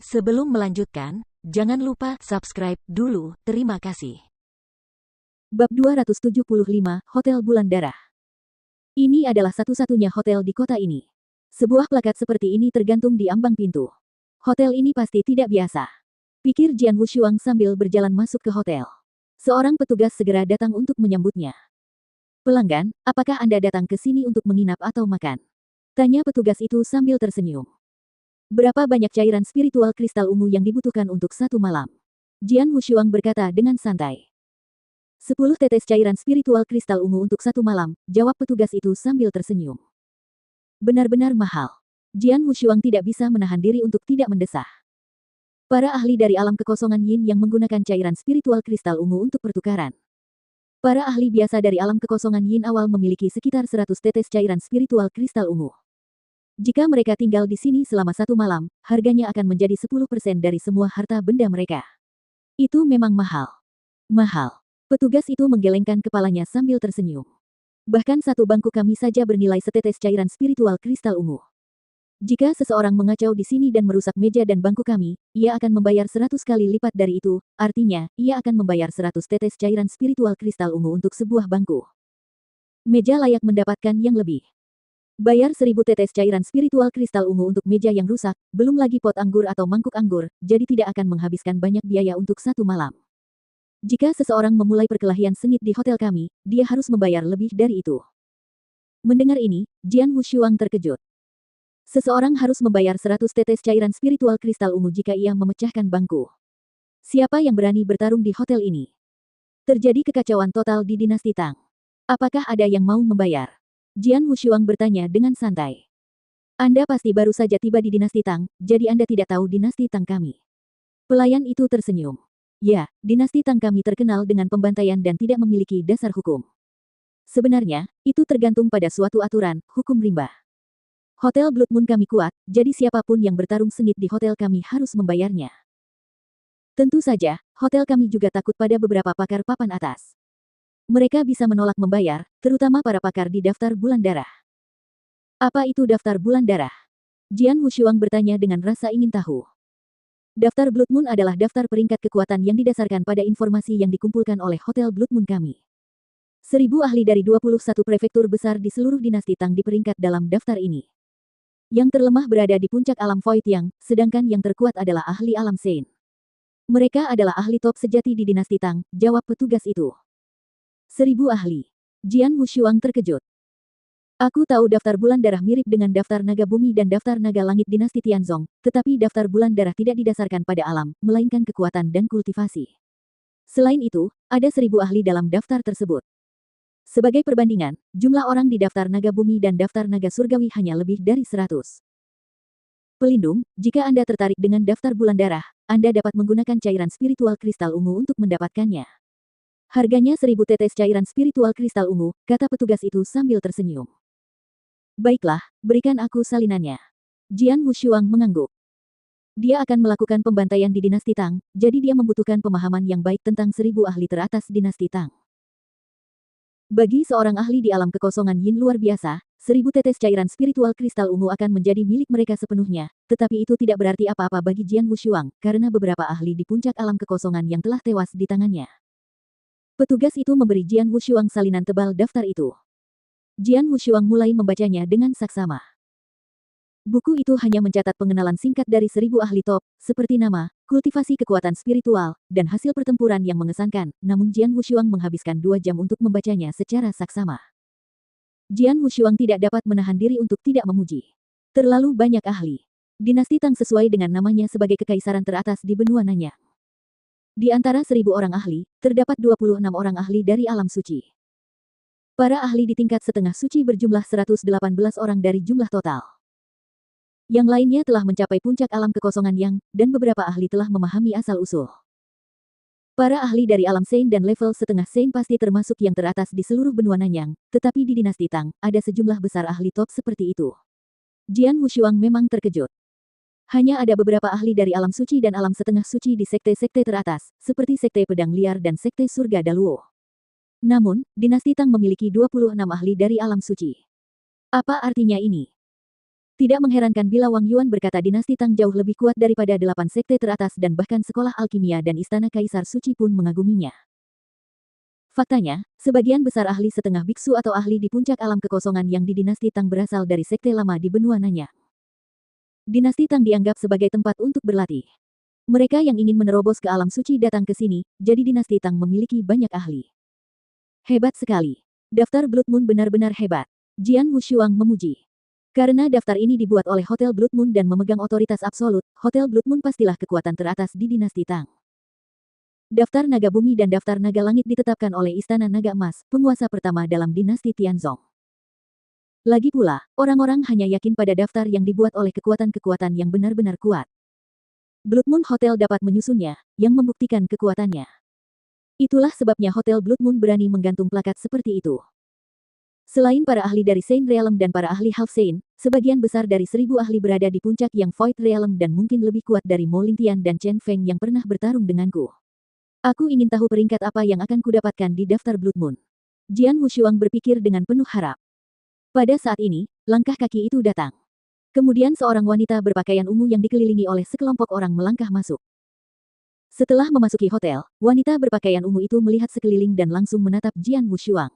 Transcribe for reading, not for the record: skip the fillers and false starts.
Sebelum melanjutkan, jangan lupa subscribe dulu, terima kasih. Bab 275, Hotel Bulan Darah. Ini adalah satu-satunya hotel di kota ini. Sebuah plakat seperti ini tergantung di ambang pintu. Hotel ini pasti tidak biasa, pikir Jian Wushuang sambil berjalan masuk ke hotel. Seorang petugas segera datang untuk menyambutnya. Pelanggan, apakah Anda datang ke sini untuk menginap atau makan? Tanya petugas itu sambil tersenyum. Berapa banyak cairan spiritual kristal ungu yang dibutuhkan untuk satu malam? Jian Wushuang berkata dengan santai. 10 tetes cairan spiritual kristal ungu untuk satu malam, jawab petugas itu sambil tersenyum. Benar-benar mahal. Jian Wushuang tidak bisa menahan diri untuk tidak mendesah. Para ahli dari alam kekosongan Yin yang menggunakan cairan spiritual kristal ungu untuk pertukaran. Para ahli biasa dari alam kekosongan Yin awal memiliki sekitar 100 tetes cairan spiritual kristal ungu. Jika mereka tinggal di sini selama satu malam, harganya akan menjadi 10% dari semua harta benda mereka. Itu memang mahal. Mahal. Petugas itu menggelengkan kepalanya sambil tersenyum. Bahkan satu bangku kami saja bernilai setetes cairan spiritual kristal ungu. Jika seseorang mengacau di sini dan merusak meja dan bangku kami, ia akan membayar 100 kali lipat dari itu, artinya, ia akan membayar 100 tetes cairan spiritual kristal ungu untuk sebuah bangku. Meja layak mendapatkan yang lebih. Bayar 1000 tetes cairan spiritual kristal ungu untuk meja yang rusak, belum lagi pot anggur atau mangkuk anggur, jadi tidak akan menghabiskan banyak biaya untuk satu malam. Jika seseorang memulai perkelahian sengit di hotel kami, dia harus membayar lebih dari itu. Mendengar ini, Jian Wushuang terkejut. Seseorang harus membayar 100 tetes cairan spiritual kristal ungu jika ia memecahkan bangku. Siapa yang berani bertarung di hotel ini? Terjadi kekacauan total di dinasti Tang. Apakah ada yang mau membayar? Jian Wushuang bertanya dengan santai. Anda pasti baru saja tiba di dinasti Tang, jadi Anda tidak tahu dinasti Tang kami. Pelayan itu tersenyum. Ya, dinasti Tang kami terkenal dengan pembantaian dan tidak memiliki dasar hukum. Sebenarnya, itu tergantung pada suatu aturan, hukum rimba. Hotel Blood Moon kami kuat, jadi siapapun yang bertarung sengit di hotel kami harus membayarnya. Tentu saja, hotel kami juga takut pada beberapa pakar papan atas. Mereka bisa menolak membayar, terutama para pakar di daftar bulan darah. Apa itu daftar bulan darah? Jian Wushuang bertanya dengan rasa ingin tahu. Daftar Blood Moon adalah daftar peringkat kekuatan yang didasarkan pada informasi yang dikumpulkan oleh Hotel Blood Moon kami. 1000 ahli dari 21 prefektur besar di seluruh dinasti Tang diperingkat dalam daftar ini. Yang terlemah berada di puncak alam Void Yang, sedangkan yang terkuat adalah ahli alam Sein. Mereka adalah ahli top sejati di dinasti Tang, jawab petugas itu. 1000 ahli. Jian Wushuang terkejut. Aku tahu daftar bulan darah mirip dengan daftar naga bumi dan daftar naga langit dinasti Tianzong, tetapi daftar bulan darah tidak didasarkan pada alam, melainkan kekuatan dan kultivasi. Selain itu, ada 1000 ahli dalam daftar tersebut. Sebagai perbandingan, jumlah orang di daftar naga bumi dan daftar naga surgawi hanya lebih dari 100. Pelindung, jika Anda tertarik dengan daftar bulan darah, Anda dapat menggunakan cairan spiritual kristal ungu untuk mendapatkannya. Harganya 1000 tetes cairan spiritual kristal ungu, kata petugas itu sambil tersenyum. Baiklah, berikan aku salinannya. Jian Wushuang mengangguk. Dia akan melakukan pembantaian di dinasti Tang, jadi dia membutuhkan pemahaman yang baik tentang 1000 ahli teratas dinasti Tang. Bagi seorang ahli di alam kekosongan Yin luar biasa, 1000 tetes cairan spiritual kristal ungu akan menjadi milik mereka sepenuhnya, tetapi itu tidak berarti apa-apa bagi Jian Wushuang, karena beberapa ahli di puncak alam kekosongan yang telah tewas di tangannya. Petugas itu memberi Jian Wushuang salinan tebal daftar itu. Jian Wushuang mulai membacanya dengan saksama. Buku itu hanya mencatat pengenalan singkat dari 1000 ahli top, seperti nama, kultivasi kekuatan spiritual, dan hasil pertempuran yang mengesankan, namun Jian Wushuang menghabiskan 2 jam untuk membacanya secara saksama. Jian Wushuang tidak dapat menahan diri untuk tidak memuji. Terlalu banyak ahli. Dinasti Tang sesuai dengan namanya sebagai kekaisaran teratas di benua Nanyang. Di antara 1000 orang ahli, terdapat 26 orang ahli dari alam suci. Para ahli di tingkat setengah suci berjumlah 118 orang dari jumlah total. Yang lainnya telah mencapai puncak alam kekosongan Yang, dan beberapa ahli telah memahami asal-usul. Para ahli dari alam Sein dan level setengah Sein pasti termasuk yang teratas di seluruh benua Nanyang, tetapi di dinasti Tang, ada sejumlah besar ahli top seperti itu. Jian Wushuang memang terkejut. Hanya ada beberapa ahli dari alam suci dan alam setengah suci di sekte-sekte teratas, seperti sekte pedang liar dan sekte surga Daluo. Namun, dinasti Tang memiliki 26 ahli dari alam suci. Apa artinya ini? Tidak mengherankan bila Wang Yuan berkata dinasti Tang jauh lebih kuat daripada 8 sekte teratas dan bahkan sekolah alkimia dan istana Kaisar Suci pun mengaguminya. Faktanya, sebagian besar ahli setengah biksu atau ahli di puncak alam kekosongan yang di dinasti Tang berasal dari sekte lama di benua Nanyang. Dinasti Tang dianggap sebagai tempat untuk berlatih. Mereka yang ingin menerobos ke alam suci datang ke sini, jadi dinasti Tang memiliki banyak ahli. Hebat sekali. Daftar Blood Moon benar-benar hebat. Jian Wushuang memuji. Karena daftar ini dibuat oleh Hotel Blood Moon dan memegang otoritas absolut, Hotel Blood Moon pastilah kekuatan teratas di dinasti Tang. Daftar Naga Bumi dan Daftar Naga Langit ditetapkan oleh Istana Naga Emas, penguasa pertama dalam dinasti Tianzong. Lagi pula, orang-orang hanya yakin pada daftar yang dibuat oleh kekuatan-kekuatan yang benar-benar kuat. Blood Moon Hotel dapat menyusunnya, yang membuktikan kekuatannya. Itulah sebabnya Hotel Blood Moon berani menggantung plakat seperti itu. Selain para ahli dari Saint Realm dan para ahli Half Saint, sebagian besar dari 1000 ahli berada di puncak yang Void Realm dan mungkin lebih kuat dari Mo Lingtian dan Chen Feng yang pernah bertarung denganku. Aku ingin tahu peringkat apa yang akan kudapatkan di daftar Blood Moon. Jian Wushuang berpikir dengan penuh harap. Pada saat ini, langkah kaki itu datang. Kemudian seorang wanita berpakaian ungu yang dikelilingi oleh sekelompok orang melangkah masuk. Setelah memasuki hotel, wanita berpakaian ungu itu melihat sekeliling dan langsung menatap Jian Wushuang.